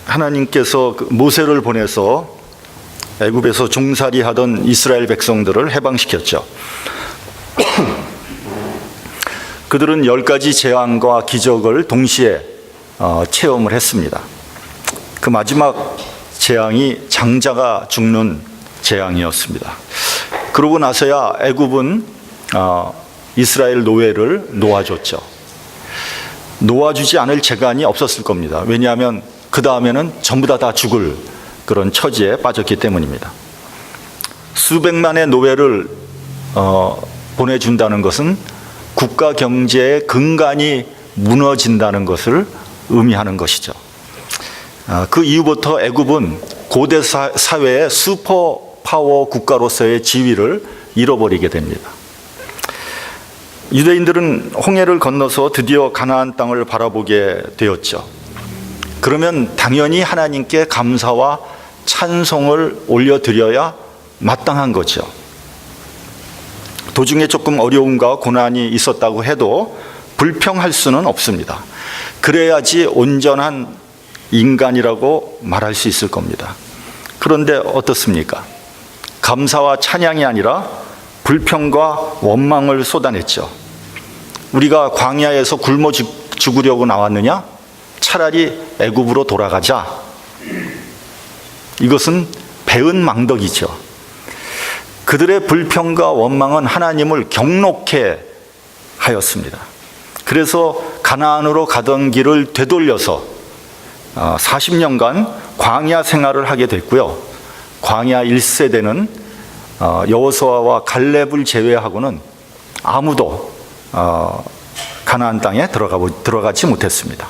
하나님께서 모세를 보내서 애굽에서 종살이하던 이스라엘 백성들을 해방시켰죠. 그들은 10가지 재앙과 기적을 동시에 체험을 했습니다. 그 마지막 재앙이 장자가 죽는 재앙이었습니다. 그러고 나서야 애굽은 이스라엘 노예를 놓아줬죠. 놓아주지 않을 재간이 없었을 겁니다. 왜냐하면 그 다음에는 전부 다 죽을 그런 처지에 빠졌기 때문입니다. 수백만의 노예를 보내준다는 것은 국가 경제의 근간이 무너진다는 것을 의미하는 것이죠. 그 이후부터 애굽은 고대 사회의 슈퍼파워 국가로서의 지위를 잃어버리게 됩니다. 유대인들은 홍해를 건너서 드디어 가나안 땅을 바라보게 되었죠. 그러면 당연히 하나님께 감사와 찬송을 올려드려야 마땅한 거죠. 도중에 조금 어려움과 고난이 있었다고 해도 불평할 수는 없습니다. 그래야지 온전한 인간이라고 말할 수 있을 겁니다. 그런데 어떻습니까? 감사와 찬양이 아니라 불평과 원망을 쏟아냈죠. 우리가 광야에서 굶어 죽으려고 나왔느냐? 차라리 애굽으로 돌아가자. 이것은 배은 망덕이죠. 그들의 불평과 원망은 하나님을 경록해 하였습니다. 그래서 가나안으로 가던 길을 되돌려서 40년간 광야 생활을 하게 됐고요. 광야 1세대는 여호수아와 갈렙을 제외하고는 아무도 가나안 땅에 들어가지 못했습니다.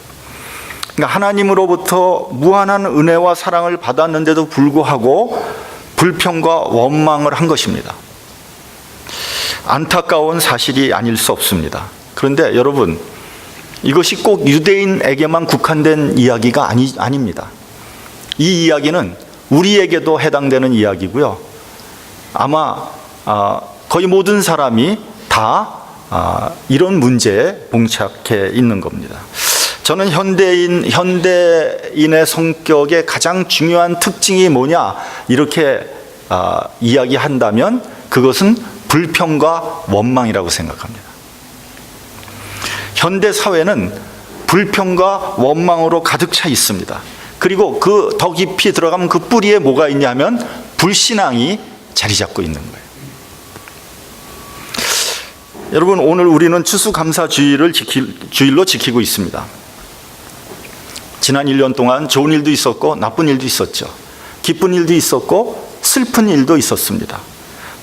그러니까 하나님으로부터 무한한 은혜와 사랑을 받았는데도 불구하고 불평과 원망을 한 것입니다. 안타까운 사실이 아닐 수 없습니다. 그런데 여러분, 이것이 꼭 유대인에게만 국한된 이야기가 아닙니다. 이 이야기는 우리에게도 해당되는 이야기고요. 아마 거의 모든 사람이 다 이런 문제에 봉착해 있는 겁니다. 저는 현대인의 성격의 가장 중요한 특징이 뭐냐 이렇게 이야기한다면 그것은 불평과 원망이라고 생각합니다. 현대 사회는 불평과 원망으로 가득 차 있습니다. 그리고 그 더 깊이 들어가면 그 뿌리에 뭐가 있냐면 불신앙이 자리 잡고 있는 거예요. 여러분, 오늘 우리는 추수감사주일을 주일로 지키고 있습니다. 지난 1년 동안 좋은 일도 있었고 나쁜 일도 있었죠. 기쁜 일도 있었고 슬픈 일도 있었습니다.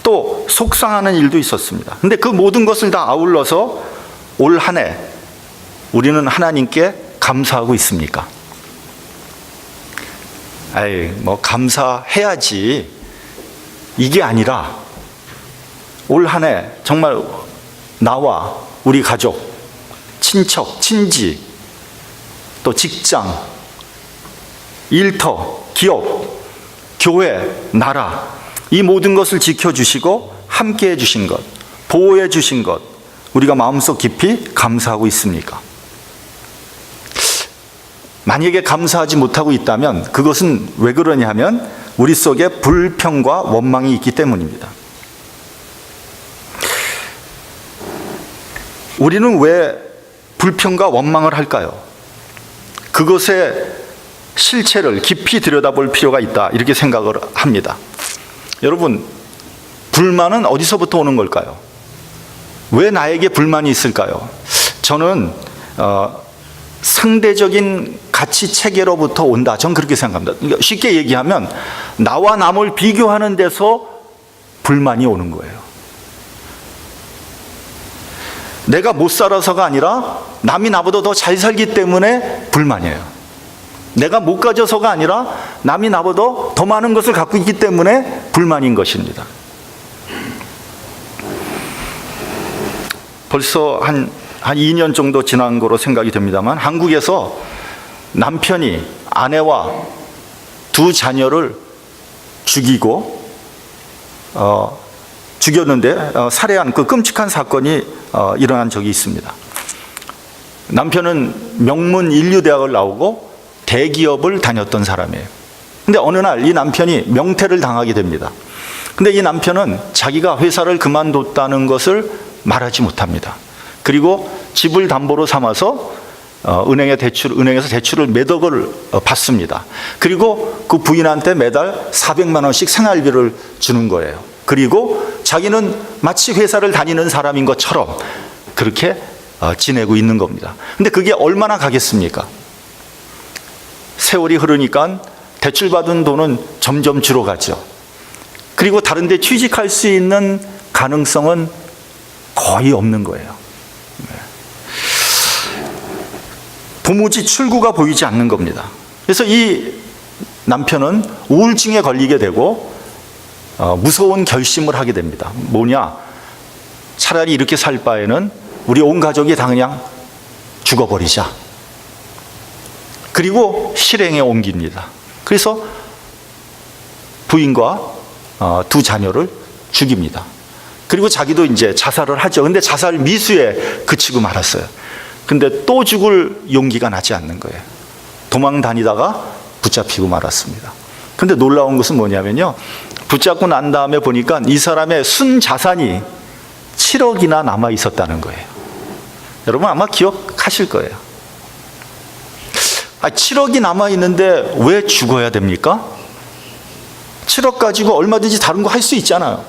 또 속상하는 일도 있었습니다. 근데 그 모든 것을 다 아울러서 올 한 해 우리는 하나님께 감사하고 있습니까? 감사해야지. 이게 아니라 올 한 해 정말 나와 우리 가족, 친척, 친지, 또 직장, 일터, 기업, 교회, 나라, 이 모든 것을 지켜주시고 함께해 주신 것, 보호해 주신 것, 우리가 마음속 깊이 감사하고 있습니까? 만약에 감사하지 못하고 있다면 그것은 왜 그러냐 하면 우리 속에 불평과 원망이 있기 때문입니다. 우리는 왜 불평과 원망을 할까요? 그것의 실체를 깊이 들여다볼 필요가 있다, 이렇게 생각을 합니다. 여러분, 불만은 어디서부터 오는 걸까요? 왜 나에게 불만이 있을까요? 저는 상대적인 가치 체계로부터 온다, 전 그렇게 생각합니다. 그러니까 쉽게 얘기하면 나와 남을 비교하는 데서 불만이 오는 거예요. 내가 못 살아서가 아니라 남이 나보다 더 잘 살기 때문에 불만이에요. 내가 못 가져서가 아니라 남이 나보다 더 많은 것을 갖고 있기 때문에 불만인 것입니다. 벌써 한 2년 정도 지난 거로 생각이 됩니다만, 한국에서 남편이 아내와 두 자녀를 죽였는데 살해한 그 끔찍한 사건이 일어난 적이 있습니다. 남편은 명문 인류대학을 나오고 대기업을 다녔던 사람이에요. 근데 어느 날 이 남편이 명퇴를 당하게 됩니다. 근데 이 남편은 자기가 회사를 그만뒀다는 것을 말하지 못합니다. 그리고 집을 담보로 삼아서 은행에서 대출을 몇 억을 받습니다. 그리고 그 부인한테 매달 400만 원씩 생활비를 주는 거예요. 그리고 자기는 마치 회사를 다니는 사람인 것처럼 그렇게 지내고 있는 겁니다. 근데 그게 얼마나 가겠습니까? 세월이 흐르니까 대출받은 돈은 점점 줄어가죠. 그리고 다른 데 취직할 수 있는 가능성은 거의 없는 거예요. 도무지 출구가 보이지 않는 겁니다. 그래서 이 남편은 우울증에 걸리게 되고 무서운 결심을 하게 됩니다. 뭐냐? 차라리 이렇게 살 바에는 우리 온 가족이 다 그냥 죽어버리자. 그리고 실행에 옮깁니다. 그래서 부인과 두 자녀를 죽입니다. 그리고 자기도 이제 자살을 하죠. 근데 자살 미수에 그치고 말았어요. 근데 또 죽을 용기가 나지 않는 거예요. 도망 다니다가 붙잡히고 말았습니다. 근데 놀라운 것은 뭐냐면요, 붙잡고 난 다음에 보니까 이 사람의 순자산이 7억이나 남아 있었다는 거예요. 여러분 아마 기억하실 거예요. 7억이 남아 있는데 왜 죽어야 됩니까? 7억 가지고 얼마든지 다른 거 할 수 있잖아요.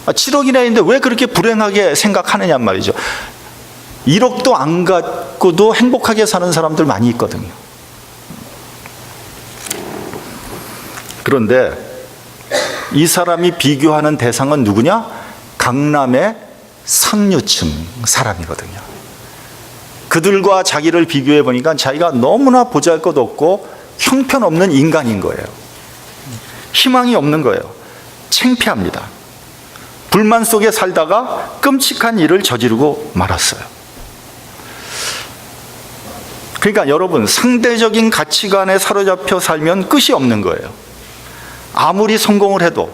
7억이나 있는데 왜 그렇게 불행하게 생각하느냐 말이죠. 1억도 안 갖고도 행복하게 사는 사람들 많이 있거든요. 그런데 이 사람이 비교하는 대상은 누구냐? 강남의 상류층 사람이거든요. 그들과 자기를 비교해 보니까 자기가 너무나 보잘것없고 형편없는 인간인 거예요. 희망이 없는 거예요. 창피합니다. 불만 속에 살다가 끔찍한 일을 저지르고 말았어요. 그러니까 여러분, 상대적인 가치관에 사로잡혀 살면 끝이 없는 거예요. 아무리 성공을 해도,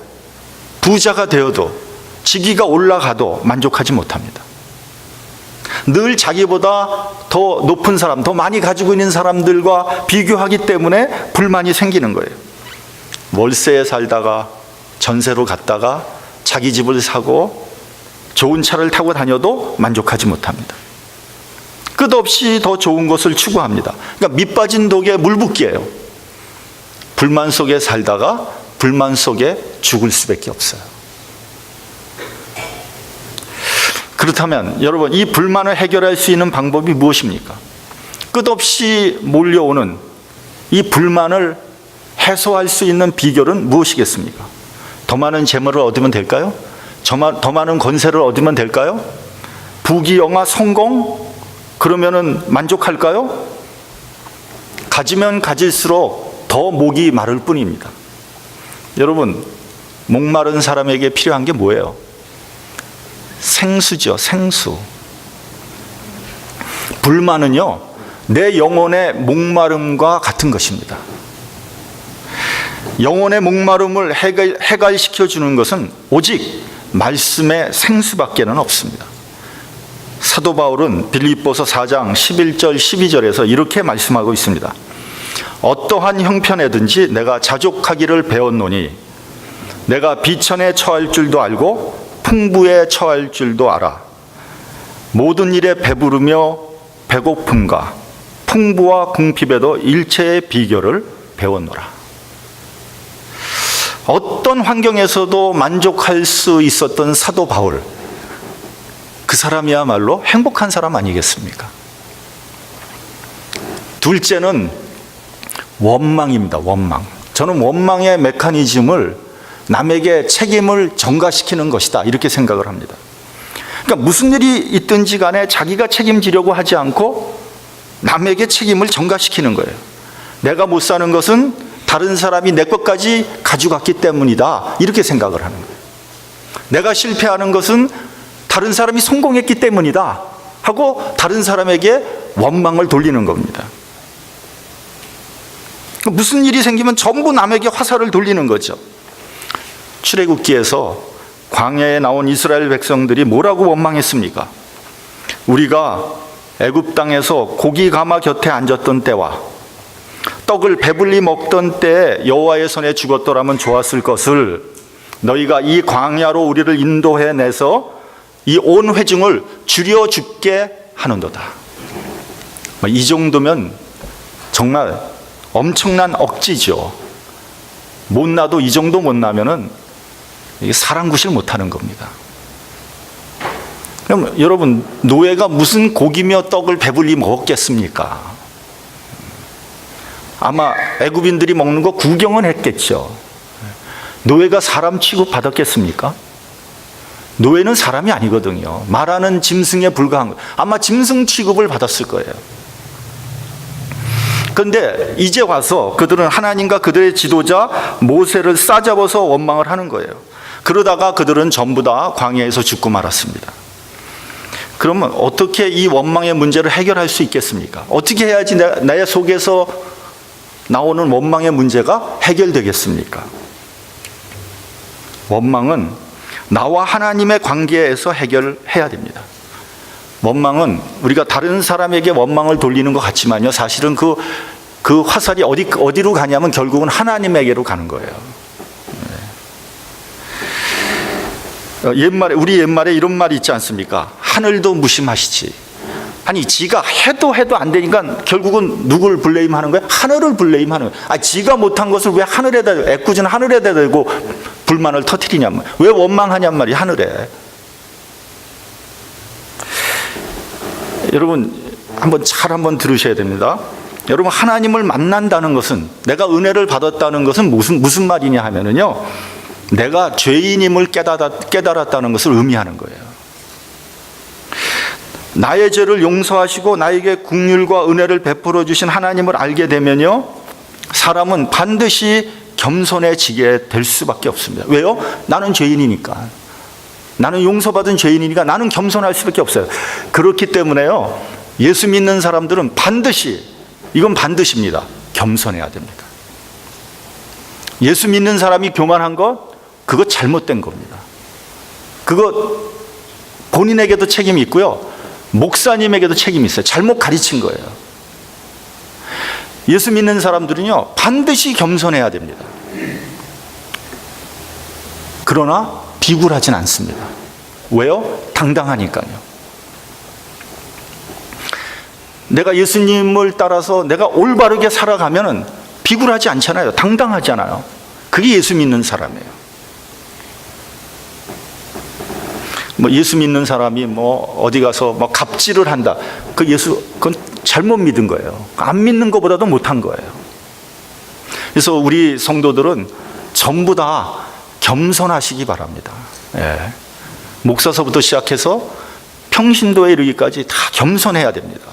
부자가 되어도, 직위가 올라가도 만족하지 못합니다. 늘 자기보다 더 높은 사람, 더 많이 가지고 있는 사람들과 비교하기 때문에 불만이 생기는 거예요. 월세에 살다가 전세로 갔다가 자기 집을 사고 좋은 차를 타고 다녀도 만족하지 못합니다. 끝없이 더 좋은 것을 추구합니다. 그러니까 밑 빠진 독에 물 붓기예요. 불만 속에 살다가 불만 속에 죽을 수밖에 없어요. 그렇다면 여러분, 이 불만을 해결할 수 있는 방법이 무엇입니까? 끝없이 몰려오는 이 불만을 해소할 수 있는 비결은 무엇이겠습니까? 더 많은 재물을 얻으면 될까요? 더 많은 권세를 얻으면 될까요? 부귀 영화 성공? 그러면은 만족할까요? 가지면 가질수록 더 목이 마를 뿐입니다. 여러분, 목마른 사람에게 필요한 게 뭐예요? 생수죠, 생수. 불만은요, 내 영혼의 목마름과 같은 것입니다. 영혼의 목마름을 해갈시켜 주는 것은 오직 말씀의 생수밖에는 없습니다. 사도 바울은 빌립보서 4장 11절 12절에서 이렇게 말씀하고 있습니다. 어떠한 형편에든지 내가 자족하기를 배웠노니 내가 비천에 처할 줄도 알고 풍부에 처할 줄도 알아. 모든 일에 배부르며 배고픔과 풍부와 궁핍에도 일체의 비결을 배웠노라. 어떤 환경에서도 만족할 수 있었던 사도 바울, 그 사람이야말로 행복한 사람 아니겠습니까? 둘째는 원망입니다. 원망. 저는 원망의 메커니즘을 남에게 책임을 전가시키는 것이다, 이렇게 생각을 합니다. 그러니까 무슨 일이 있든지 간에 자기가 책임지려고 하지 않고 남에게 책임을 전가시키는 거예요. 내가 못 사는 것은 다른 사람이 내 것까지 가져갔기 때문이다, 이렇게 생각을 하는 거예요. 내가 실패하는 것은 다른 사람이 성공했기 때문이다 하고 다른 사람에게 원망을 돌리는 겁니다. 무슨 일이 생기면 전부 남에게 화살을 돌리는 거죠. 출애굽기에서 광야에 나온 이스라엘 백성들이 뭐라고 원망했습니까? 우리가 애굽 땅에서 고기 가마 곁에 앉았던 때와 떡을 배불리 먹던 때에 여호와의 손에 죽었더라면 좋았을 것을 너희가 이 광야로 우리를 인도해 내서 이 온 회중을 줄여 죽게 하는도다. 이 정도면 정말 엄청난 억지죠. 못나도 이 정도 못나면은 사람 구실 못하는 겁니다. 그럼 여러분, 노예가 무슨 고기며 떡을 배불리 먹었겠습니까? 아마 애굽인들이 먹는 거 구경은 했겠죠. 노예가 사람 취급 받았겠습니까? 노예는 사람이 아니거든요. 말하는 짐승에 불과한 거. 아마 짐승 취급을 받았을 거예요. 그런데 이제 와서 그들은 하나님과 그들의 지도자 모세를 싸잡아서 원망을 하는 거예요. 그러다가 그들은 전부 다 광야에서 죽고 말았습니다. 그러면 어떻게 이 원망의 문제를 해결할 수 있겠습니까? 어떻게 해야지 내 속에서 나오는 원망의 문제가 해결되겠습니까? 원망은 나와 하나님의 관계에서 해결해야 됩니다. 원망은 우리가 다른 사람에게 원망을 돌리는 것 같지만요, 사실은 그 화살이 어디로 가냐면 결국은 하나님에게로 가는 거예요. 우리 옛말에 이런 말이 있지 않습니까? 하늘도 무심하시지. 아니, 지가 해도 안 되니까 결국은 누굴 블레임하는 거예요? 하늘을 블레임하는 거예요. 지가 못한 것을 왜 하늘에다, 애꿎은 하늘에다 대고 불만을 터뜨리냔 말이에요. 왜 원망하냔 말이에요, 하늘에. 여러분, 한번 들으셔야 됩니다. 여러분, 하나님을 만난다는 것은, 내가 은혜를 받았다는 것은 무슨 말이냐 하면은요, 내가 죄인임을 깨달았다는 것을 의미하는 거예요. 나의 죄를 용서하시고 나에게 긍휼과 은혜를 베풀어 주신 하나님을 알게 되면요, 사람은 반드시 겸손해지게 될 수밖에 없습니다. 왜요? 나는 죄인이니까. 나는 용서받은 죄인이니까 나는 겸손할 수밖에 없어요. 그렇기 때문에요, 예수 믿는 사람들은 이건 반드시입니다. 겸손해야 됩니다. 예수 믿는 사람이 교만한 것, 그거 잘못된 겁니다. 그거 본인에게도 책임이 있고요, 목사님에게도 책임이 있어요. 잘못 가르친 거예요. 예수 믿는 사람들은요, 반드시 겸손해야 됩니다. 그러나 비굴하진 않습니다. 왜요? 당당하니까요. 내가 예수님을 따라서 내가 올바르게 살아가면은 비굴하지 않잖아요. 당당하잖아요. 그게 예수 믿는 사람이에요. 예수 믿는 사람이 어디 가서 갑질을 한다. 그건 잘못 믿은 거예요. 안 믿는 것보다도 못한 거예요. 그래서 우리 성도들은 전부 다 겸손하시기 바랍니다. 예. 목사서부터 시작해서 평신도에 이르기까지 다 겸손해야 됩니다.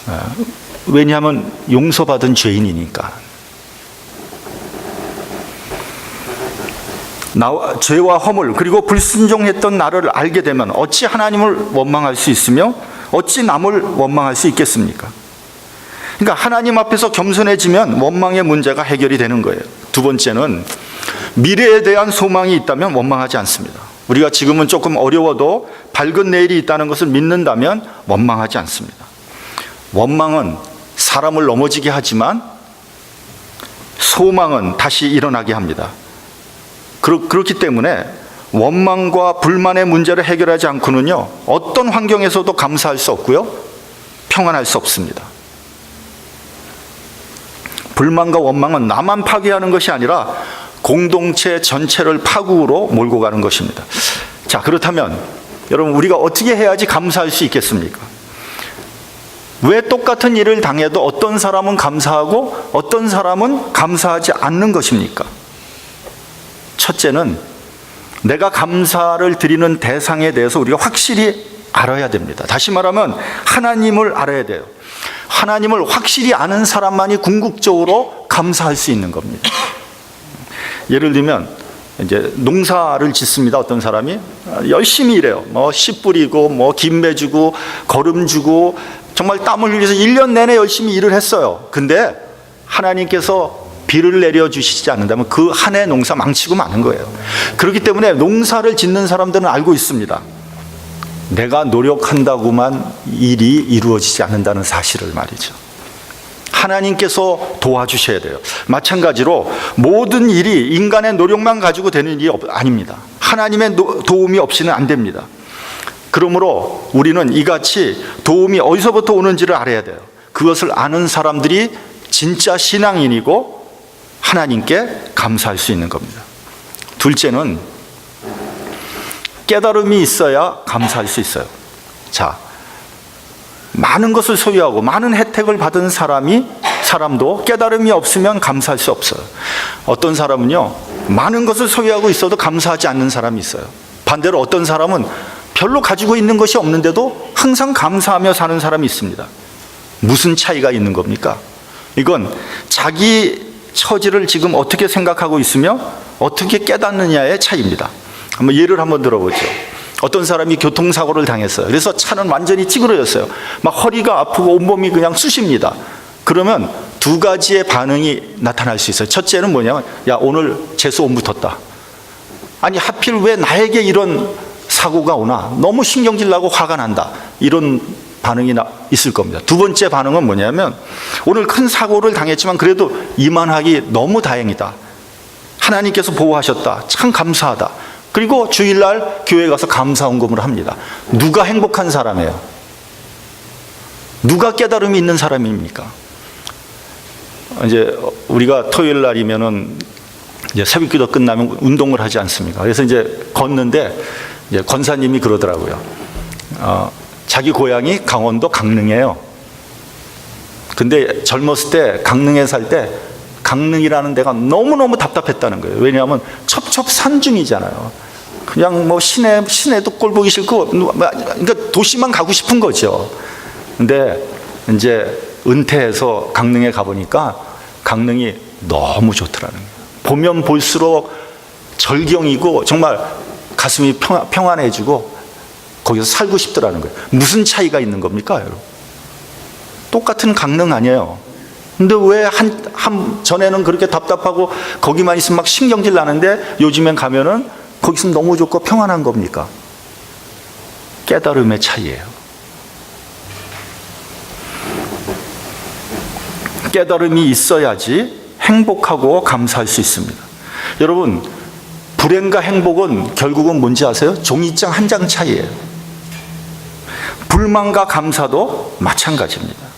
예. 왜냐하면 용서받은 죄인이니까. 죄와 허물 그리고 불순종했던 나를 알게 되면 어찌 하나님을 원망할 수 있으며 어찌 남을 원망할 수 있겠습니까? 그러니까 하나님 앞에서 겸손해지면 원망의 문제가 해결이 되는 거예요. 두 번째는 미래에 대한 소망이 있다면 원망하지 않습니다. 우리가 지금은 조금 어려워도 밝은 내일이 있다는 것을 믿는다면 원망하지 않습니다. 원망은 사람을 넘어지게 하지만 소망은 다시 일어나게 합니다. 그렇기 때문에 원망과 불만의 문제를 해결하지 않고는요, 어떤 환경에서도 감사할 수 없고요, 평안할 수 없습니다. 불만과 원망은 나만 파괴하는 것이 아니라 공동체 전체를 파국으로 몰고 가는 것입니다. 자, 그렇다면 여러분, 우리가 어떻게 해야지 감사할 수 있겠습니까? 왜 똑같은 일을 당해도 어떤 사람은 감사하고 어떤 사람은 감사하지 않는 것입니까? 첫째는 내가 감사를 드리는 대상에 대해서 우리가 확실히 알아야 됩니다. 다시 말하면 하나님을 알아야 돼요. 하나님을 확실히 아는 사람만이 궁극적으로 감사할 수 있는 겁니다. 예를 들면 이제 농사를 짓습니다. 어떤 사람이 열심히 일해요. 씨 뿌리고 김매 주고 거름 주고 정말 땀을 흘려서 1년 내내 열심히 일을 했어요. 근데 하나님께서 비를 내려주시지 않는다면 그 한 해 농사 망치고 마는 거예요. 그렇기 때문에 농사를 짓는 사람들은 알고 있습니다. 내가 노력한다고만 일이 이루어지지 않는다는 사실을 말이죠. 하나님께서 도와주셔야 돼요. 마찬가지로 모든 일이 인간의 노력만 가지고 되는 일이 아닙니다. 하나님의 도움이 없이는 안 됩니다. 그러므로 우리는 이같이 도움이 어디서부터 오는지를 알아야 돼요. 그것을 아는 사람들이 진짜 신앙인이고 하나님께 감사할 수 있는 겁니다. 둘째는 깨달음이 있어야 감사할 수 있어요. 자, 많은 것을 소유하고 많은 혜택을 받은 사람도 깨달음이 없으면 감사할 수 없어요. 어떤 사람은요, 많은 것을 소유하고 있어도 감사하지 않는 사람이 있어요. 반대로 어떤 사람은 별로 가지고 있는 것이 없는데도 항상 감사하며 사는 사람이 있습니다. 무슨 차이가 있는 겁니까? 이건 자기 처지를 지금 어떻게 생각하고 있으며 어떻게 깨닫느냐의 차이입니다. 예를 한번 들어보죠. 어떤 사람이 교통사고를 당했어요. 그래서 차는 완전히 찌그러졌어요. 막 허리가 아프고 온몸이 그냥 쑤십니다. 그러면 두 가지의 반응이 나타날 수 있어요. 첫째는 뭐냐면, 야, 오늘 재수 온 붙었다. 아니, 하필 왜 나에게 이런 사고가 오나? 너무 신경질 나고 화가 난다. 이런 반응이 있을 겁니다. 두 번째 반응은 뭐냐면, 오늘 큰 사고를 당했지만 그래도 이만하기 너무 다행이다. 하나님께서 보호하셨다. 참 감사하다. 그리고 주일날 교회 가서 감사헌금을 합니다. 누가 행복한 사람이에요? 누가 깨달음이 있는 사람입니까? 이제 우리가 토요일 날이면은 이제 새벽기도 끝나면 운동을 하지 않습니까? 그래서 이제 걷는데 이제 권사님이 그러더라고요. 자기 고향이 강원도 강릉이에요. 근데 젊었을 때 강릉에 살 때 강릉이라는 데가 너무너무 답답했다는 거예요. 왜냐하면 첩첩산중이잖아요. 그냥 뭐 시내도 꼴 보기 싫고, 그러니까 도시만 가고 싶은 거죠. 근데 이제 은퇴해서 강릉에 가보니까 강릉이 너무 좋더라는 거예요. 보면 볼수록 절경이고 정말 가슴이 평안해지고 거기서 살고 싶더라는 거예요. 무슨 차이가 있는 겁니까, 여러분? 똑같은 강릉 아니에요. 근데 왜 전에는 그렇게 답답하고 거기만 있으면 막 신경질 나는데 요즘엔 가면은 거기서 너무 좋고 평안한 겁니까? 깨달음의 차이예요. 깨달음이 있어야지 행복하고 감사할 수 있습니다. 여러분, 불행과 행복은 결국은 뭔지 아세요? 종이장 한 장 차이예요. 불만과 감사도 마찬가지입니다.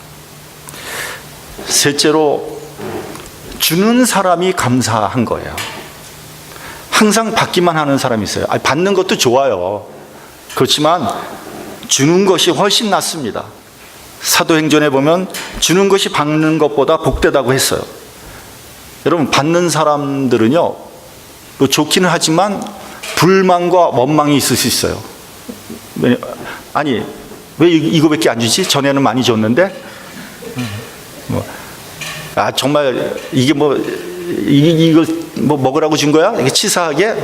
셋째로, 주는 사람이 감사한 거예요. 항상 받기만 하는 사람이 있어요. 받는 것도 좋아요. 그렇지만 주는 것이 훨씬 낫습니다. 사도행전에 보면 주는 것이 받는 것보다 복되다고 했어요. 여러분, 받는 사람들은요, 좋기는 하지만 불만과 원망이 있을 수 있어요. 아니, 왜 이거밖에 안 주지? 전에는 많이 줬는데? 정말 이게 이거 먹으라고 준 거야? 이게 치사하게?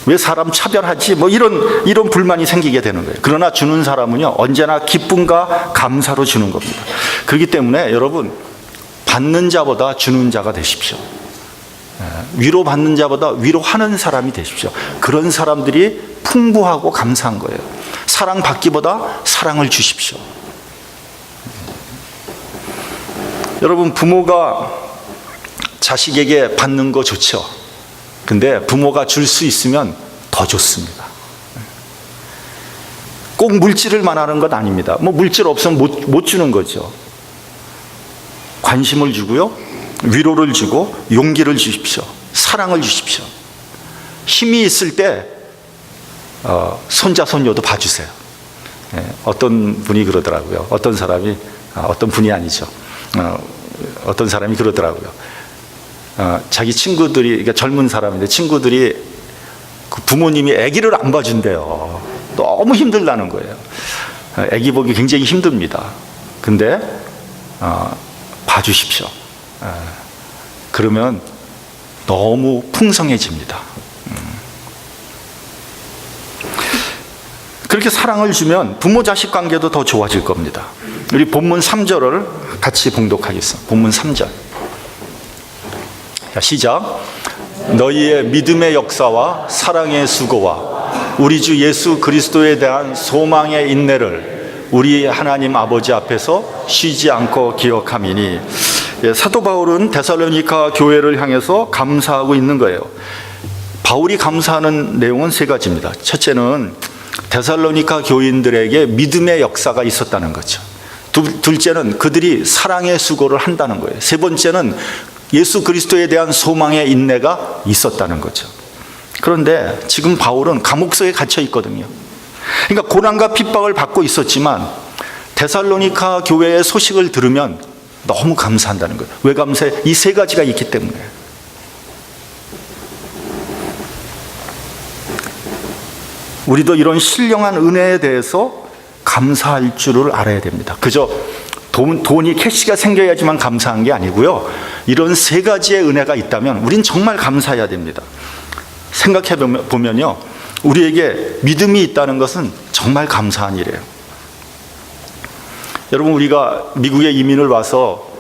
왜 사람 차별하지? 이런 불만이 생기게 되는 거예요. 그러나 주는 사람은요, 언제나 기쁨과 감사로 주는 겁니다. 그렇기 때문에 여러분, 받는 자보다 주는 자가 되십시오. 위로받는 자보다 위로하는 사람이 되십시오. 그런 사람들이 풍부하고 감사한 거예요. 사랑받기보다 사랑을 주십시오. 여러분, 부모가 자식에게 받는 거 좋죠. 근데 부모가 줄 수 있으면 더 좋습니다. 꼭 물질을 말하는 건 아닙니다. 물질 없으면 못 주는 거죠. 관심을 주고요, 위로를 주고, 용기를 주십시오. 사랑을 주십시오. 힘이 있을 때 손자 손녀도 봐주세요. 어떤 분이 그러더라고요. 어떤 사람이, 어떤 분이 아니죠. 어떤 사람이 그러더라고요. 자기 친구들이, 그러니까 젊은 사람인데 친구들이 그 부모님이 아기를 안 봐준대요. 너무 힘들다는 거예요. 아기 보기 굉장히 힘듭니다. 근데 봐주십시오. 그러면 너무 풍성해집니다. 그렇게 사랑을 주면 부모 자식 관계도 더 좋아질 겁니다. 우리 본문 3절을 같이 봉독하겠습니다. 본문 3절. 자, 시작. 너희의 믿음의 역사와 사랑의 수고와 우리 주 예수 그리스도에 대한 소망의 인내를 우리 하나님 아버지 앞에서 쉬지 않고 기억함이니. 사도 바울은 데살로니가 교회를 향해서 감사하고 있는 거예요. 바울이 감사하는 내용은 세 가지입니다. 첫째는 데살로니가 교인들에게 믿음의 역사가 있었다는 거죠. 둘째는 그들이 사랑의 수고를 한다는 거예요. 세 번째는 예수 그리스도에 대한 소망의 인내가 있었다는 거죠. 그런데 지금 바울은 감옥 속에 갇혀 있거든요. 그러니까 고난과 핍박을 받고 있었지만 데살로니가 교회의 소식을 들으면 너무 감사한다는 거예요. 왜 감사해? 이 세 가지가 있기 때문에. 우리도 이런 신령한 은혜에 대해서 감사할 줄을 알아야 됩니다. 그저 돈이 캐시가 생겨야지만 감사한 게 아니고요. 이런 세 가지의 은혜가 있다면 우린 정말 감사해야 됩니다. 생각해 보면요, 우리에게 믿음이 있다는 것은 정말 감사한 일이에요. 여러분, 우리가 미국에 이민을 와서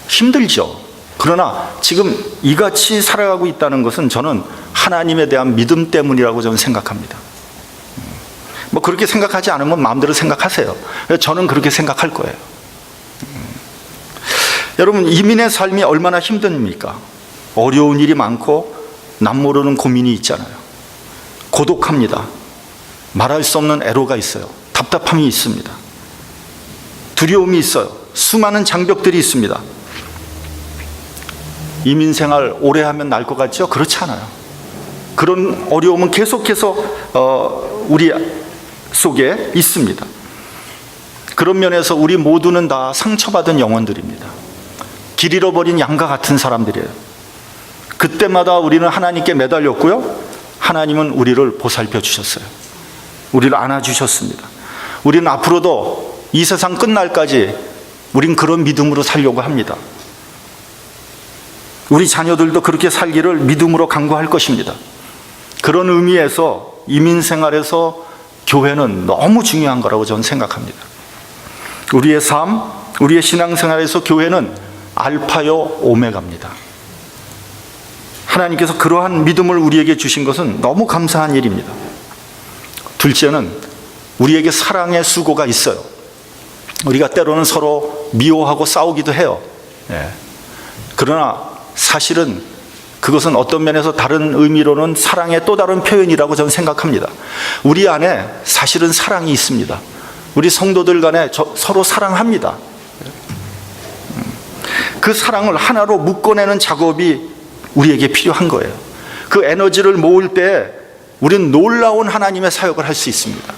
힘들죠. 그러나 지금 이같이 살아가고 있다는 것은 저는 하나님에 대한 믿음 때문이라고 저는 생각합니다. 뭐 그렇게 생각하지 않으면 마음대로 생각하세요. 저는 그렇게 생각할 거예요. 여러분, 이민의 삶이 얼마나 힘듭니까? 어려운 일이 많고 남모르는 고민이 있잖아요. 고독합니다. 말할 수 없는 애로가 있어요. 답답함이 있습니다. 두려움이 있어요. 수많은 장벽들이 있습니다. 이민 생활 오래 하면 날 것 같죠? 그렇지 않아요. 그런 어려움은 계속해서 우리 속에 있습니다. 그런 면에서 우리 모두는 다 상처받은 영혼들입니다. 길 잃어버린 양과 같은 사람들이에요. 그때마다 우리는 하나님께 매달렸고요, 하나님은 우리를 보살펴 주셨어요. 우리를 안아주셨습니다. 우리는 앞으로도 이 세상 끝날까지 우린 그런 믿음으로 살려고 합니다. 우리 자녀들도 그렇게 살기를 믿음으로 간구할 것입니다. 그런 의미에서 이민 생활에서 교회는 너무 중요한 거라고 저는 생각합니다. 우리의 삶, 우리의 신앙생활에서 교회는 알파요 오메가입니다. 하나님께서 그러한 믿음을 우리에게 주신 것은 너무 감사한 일입니다. 둘째는 우리에게 사랑의 수고가 있어요. 우리가 때로는 서로 미워하고 싸우기도 해요. 그러나 사실은 그것은 어떤 면에서 다른 의미로는 사랑의 또 다른 표현이라고 저는 생각합니다. 우리 안에 사실은 사랑이 있습니다. 우리 성도들 간에 서로 사랑합니다. 그 사랑을 하나로 묶어내는 작업이 우리에게 필요한 거예요. 그 에너지를 모을 때 우리는 놀라운 하나님의 사역을 할 수 있습니다.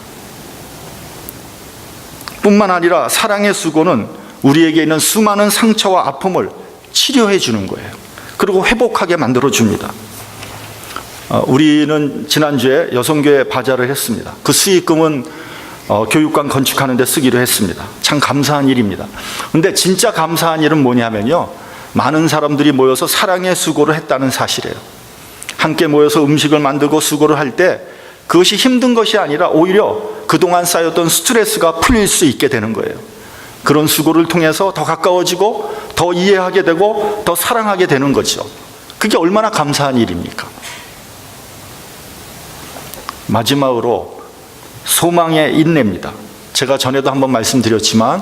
뿐만 아니라 사랑의 수고는 우리에게 있는 수많은 상처와 아픔을 치료해 주는 거예요. 그리고 회복하게 만들어 줍니다. 우리는 지난주에 여성교회 바자를 했습니다. 그 수익금은 교육관 건축하는 데 쓰기로 했습니다. 참 감사한 일입니다. 근데 진짜 감사한 일은 뭐냐면요, 많은 사람들이 모여서 사랑의 수고를 했다는 사실이에요. 함께 모여서 음식을 만들고 수고를 할 때 그것이 힘든 것이 아니라 오히려 그동안 쌓였던 스트레스가 풀릴 수 있게 되는 거예요. 그런 수고를 통해서 더 가까워지고 더 이해하게 되고 더 사랑하게 되는 거죠. 그게 얼마나 감사한 일입니까? 마지막으로 소망의 인내입니다. 제가 전에도 한번 말씀드렸지만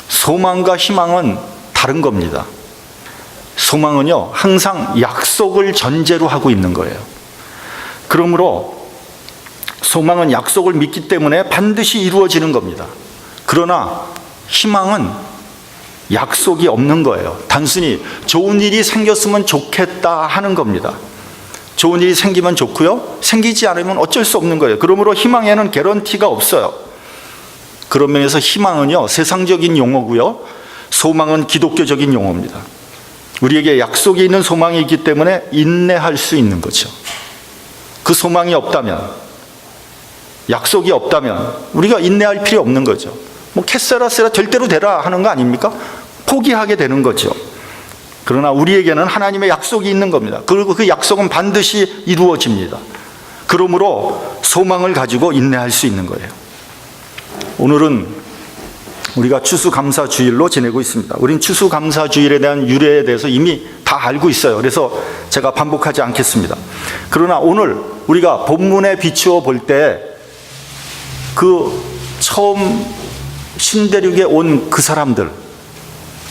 소망과 희망은 다른 겁니다. 소망은요, 항상 약속을 전제로 하고 있는 거예요. 그러므로 소망은 약속을 믿기 때문에 반드시 이루어지는 겁니다. 그러나 희망은 약속이 없는 거예요. 단순히 좋은 일이 생겼으면 좋겠다 하는 겁니다. 좋은 일이 생기면 좋고요, 생기지 않으면 어쩔 수 없는 거예요. 그러므로 희망에는 개런티가 없어요. 그런 면에서 희망은요, 세상적인 용어고요, 소망은 기독교적인 용어입니다. 우리에게 약속이 있는 소망이 있기 때문에 인내할 수 있는 거죠. 그 소망이 없다면, 약속이 없다면 우리가 인내할 필요 없는 거죠. 뭐 캐세라세라 될 대로 되라 하는 거 아닙니까? 포기하게 되는 거죠. 그러나 우리에게는 하나님의 약속이 있는 겁니다. 그리고 그 약속은 반드시 이루어집니다. 그러므로 소망을 가지고 인내할 수 있는 거예요. 오늘은 우리가 추수감사주일로 지내고 있습니다. 우린 추수감사주일에 대한 유래에 대해서 이미 다 알고 있어요. 그래서 제가 반복하지 않겠습니다. 그러나 오늘 우리가 본문에 비추어 볼 때 그 처음 신대륙에 온 그 사람들,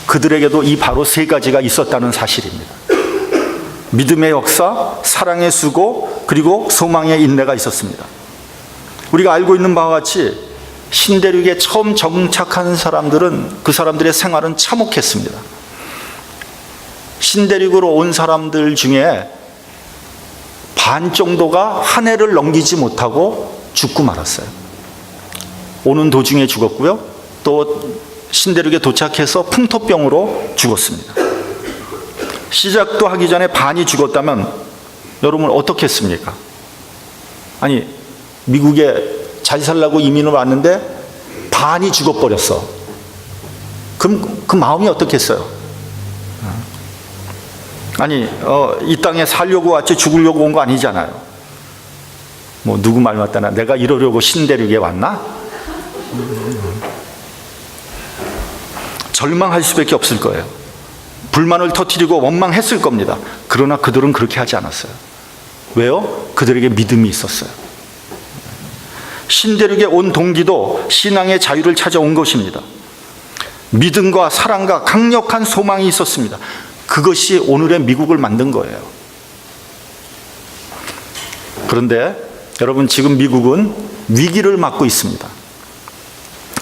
그들에게도 이 바로 세 가지가 있었다는 사실입니다. 믿음의 역사, 사랑의 수고, 그리고 소망의 인내가 있었습니다. 우리가 알고 있는 바와 같이 신대륙에 처음 정착한 사람들은 그 사람들의 생활은 참혹했습니다. 신대륙으로 온 사람들 중에 반 정도가 한 해를 넘기지 못하고 죽고 말았어요. 오는 도중에 죽었고요. 또 신대륙에 도착해서 풍토병으로 죽었습니다. 시작도 하기 전에 반이 죽었다면 여러분 어떻게 했습니까? 아니, 미국에 잘 살라고 이민을 왔는데 반이 죽어버렸어. 그럼 그 마음이 어떻겠어요? 아니, 이 땅에 살려고 왔지 죽으려고 온 거 아니잖아요. 뭐 누구 말 맞다나 내가 이러려고 신대륙에 왔나? 절망할 수밖에 없을 거예요. 불만을 터뜨리고 원망했을 겁니다. 그러나 그들은 그렇게 하지 않았어요. 왜요? 그들에게 믿음이 있었어요. 신대륙에 온 동기도 신앙의 자유를 찾아온 것입니다. 믿음과 사랑과 강력한 소망이 있었습니다. 그것이 오늘의 미국을 만든 거예요. 그런데 여러분, 지금 미국은 위기를 맞고 있습니다.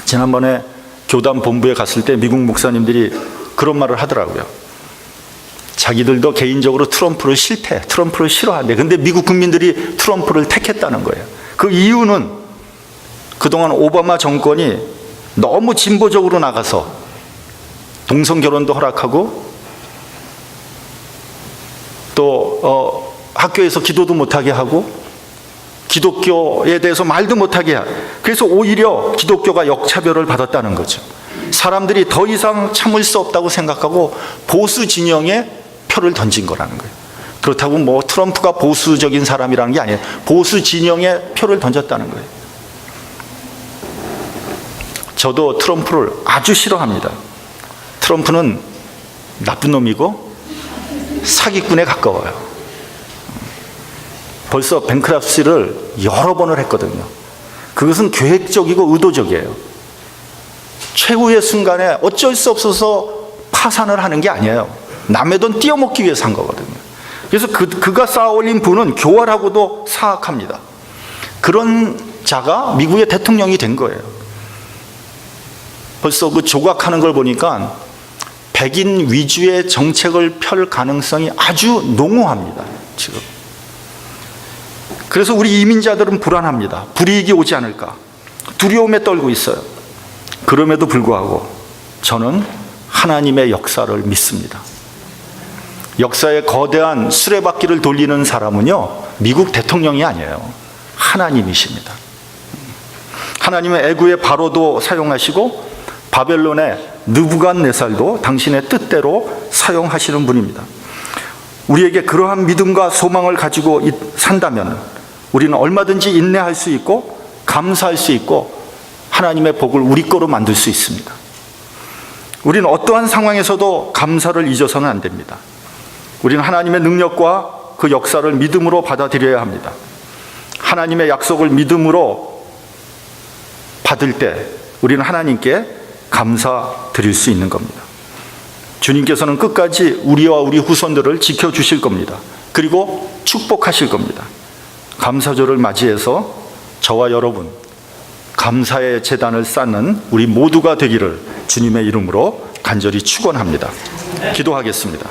지난번에 교단 본부에 갔을 때 미국 목사님들이 그런 말을 하더라고요. 자기들도 개인적으로 트럼프를 싫어한대. 근데 미국 국민들이 트럼프를 택했다는 거예요. 그 이유는 그동안 오바마 정권이 너무 진보적으로 나가서 동성 결혼도 허락하고 또 학교에서 기도도 못하게 하고 기독교에 대해서 말도 못하게 하고, 그래서 오히려 기독교가 역차별을 받았다는 거죠. 사람들이 더 이상 참을 수 없다고 생각하고 보수 진영에 표를 던진 거라는 거예요. 그렇다고 뭐 트럼프가 보수적인 사람이라는 게 아니에요. 보수 진영에 표를 던졌다는 거예요. 저도 트럼프를 아주 싫어합니다. 트럼프는 나쁜 놈이고 사기꾼에 가까워요. 벌써 뱅크럽시를 여러 번을 했거든요. 그것은 계획적이고 의도적이에요. 최후의 순간에 어쩔 수 없어서 파산을 하는 게 아니에요. 남의 돈 띄어먹기 위해서 한 거거든요. 그래서 그가 쌓아올린 부는 교활하고도 사악합니다. 그런 자가 미국의 대통령이 된 거예요. 벌써 그 조각하는 걸 보니까 백인 위주의 정책을 펼 가능성이 아주 농후합니다, 지금. 그래서 우리 이민자들은 불안합니다. 불이익이 오지 않을까 두려움에 떨고 있어요. 그럼에도 불구하고 저는 하나님의 역사를 믿습니다. 역사의 거대한 수레바퀴를 돌리는 사람은요, 미국 대통령이 아니에요. 하나님이십니다. 하나님은 애굽의 바로도 사용하시고 바벨론의 느부갓네살도 당신의 뜻대로 사용하시는 분입니다. 우리에게 그러한 믿음과 소망을 가지고 산다면 우리는 얼마든지 인내할 수 있고 감사할 수 있고 하나님의 복을 우리 거로 만들 수 있습니다. 우리는 어떠한 상황에서도 감사를 잊어서는 안 됩니다. 우리는 하나님의 능력과 그 역사를 믿음으로 받아들여야 합니다. 하나님의 약속을 믿음으로 받을 때 우리는 하나님께 감사드릴 수 있는 겁니다. 주님께서는 끝까지 우리와 우리 후손들을 지켜주실 겁니다. 그리고 축복하실 겁니다. 감사절을 맞이해서 저와 여러분 감사의 제단을 쌓는 우리 모두가 되기를 주님의 이름으로 간절히 축원합니다. 기도하겠습니다.